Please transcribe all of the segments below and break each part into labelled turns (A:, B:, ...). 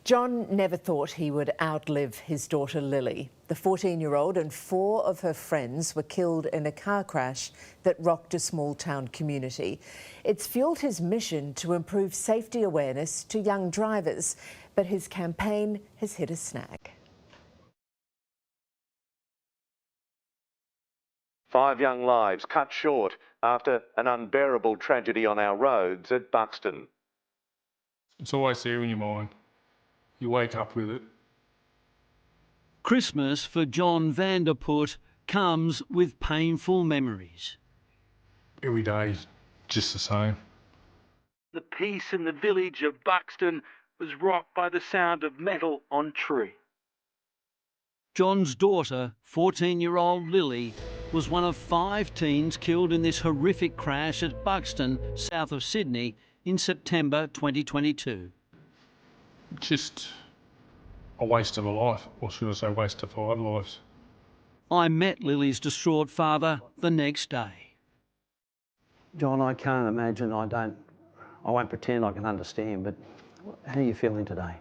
A: John never thought he would outlive his daughter Lily. The 14-year-old and 4 of her friends were killed in a car crash that rocked a small town community. It's fuelled his mission to improve safety awareness to young drivers, but his campaign has hit a snag.
B: 5 young lives cut short after an unbearable tragedy on our roads at Buxton.
C: It's always there in your mind. You wake up with it.
D: Christmas for John Vanderput comes with painful memories.
C: Every day is just the same.
D: The peace in the village of Buxton was rocked by the sound of metal on tree. John's daughter, 14-year-old Lily, was one of 5 teens killed in this horrific crash at Buxton, south of Sydney, in September 2022.
C: Just a waste of a life, or should I say waste of 5 lives.
D: I met Lily's distraught father the next day.
E: John, I can't imagine, I won't pretend I can understand, but how are you feeling today?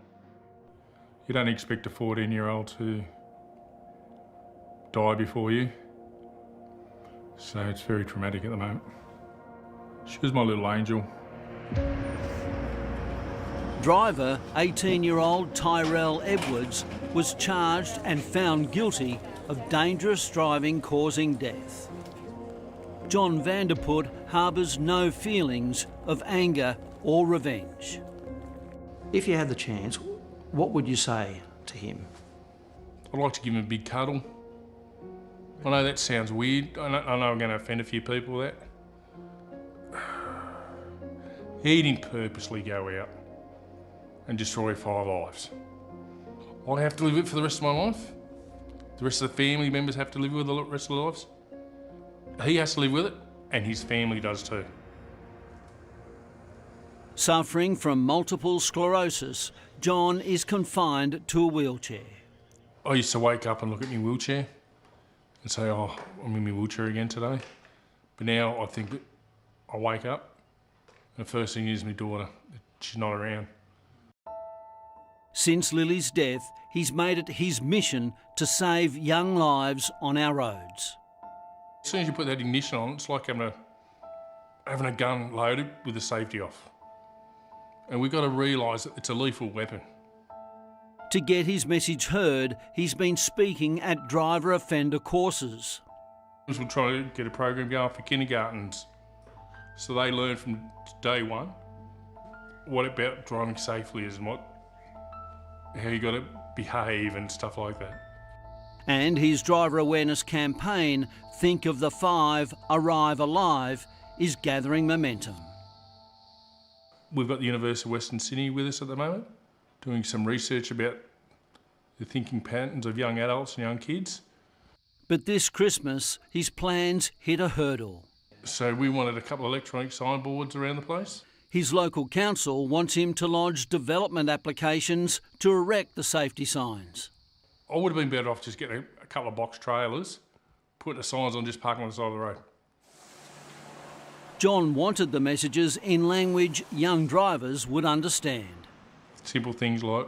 C: You don't expect a 14-year-old to die before you, so it's very traumatic at the moment. She was my little angel.
D: Driver, 18-year-old Tyrell Edwards, was charged and found guilty of dangerous driving causing death. John Vanderput harbours no feelings of anger or revenge.
E: If you had the chance, what would you say to him?
C: I'd like to give him a big cuddle. I know that sounds weird. I know I'm going to offend a few people with that. He didn't purposely go out and destroy 5 lives. I have to live it for the rest of my life. The rest of the family members have to live with the rest of their lives. He has to live with it, and his family does too.
D: Suffering from multiple sclerosis, John is confined to a wheelchair.
C: I used to wake up and look at my wheelchair and say, oh, I'm in my wheelchair again today. But now I think that I wake up and the first thing is my daughter. She's not around.
D: Since Lily's death, he's made it his mission to save young lives on our roads.
C: As soon as you put that ignition on, it's like having a gun loaded with the safety off. And we've got to realise that it's a lethal weapon.
D: To get his message heard, he's been speaking at driver offender courses.
C: We're trying to get a program going for kindergartens so they learn from day one what about driving safely is and how you got to behave and stuff like that.
D: And his driver awareness campaign, Think of the 5, Arrive Alive, is gathering momentum.
C: We've got the University of Western Sydney with us at the moment, doing some research about the thinking patterns of young adults and young kids.
D: But this Christmas, his plans hit a hurdle.
C: So we wanted a couple of electronic signboards around the place.
D: His local council wants him to lodge development applications to erect the safety signs.
C: I would have been better off just getting a couple of box trailers, putting the signs on, just parking on the side of the road.
D: John wanted the messages in language young drivers would understand.
C: Simple things like,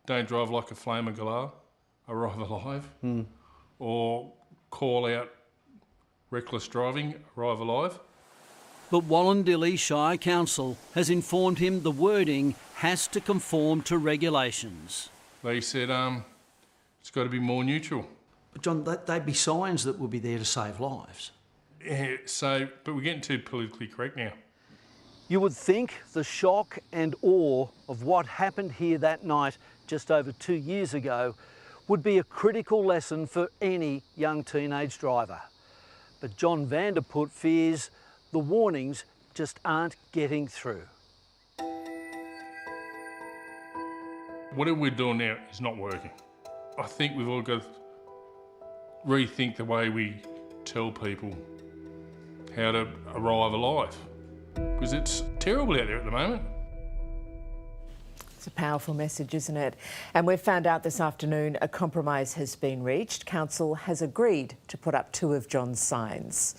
C: don't drive like a flame of galah, arrive alive, or call out reckless driving, arrive alive.
D: But Wallandilly Shire Council has informed him the wording has to conform to regulations.
C: They said it's got to be more neutral.
E: But John, they'd be signs that would be there to save lives.
C: Yeah, but we're getting too politically correct now.
D: You would think the shock and awe of what happened here that night just over 2 years ago would be a critical lesson for any young teenage driver. But John Vanderput fears the warnings just aren't getting through.
C: Whatever we're doing now is not working. I think we've all got to rethink the way we tell people how to arrive alive, because it's terrible out there at the moment.
A: It's a powerful message, isn't it? And we've found out this afternoon a compromise has been reached. Council has agreed to put up 2 of John's signs.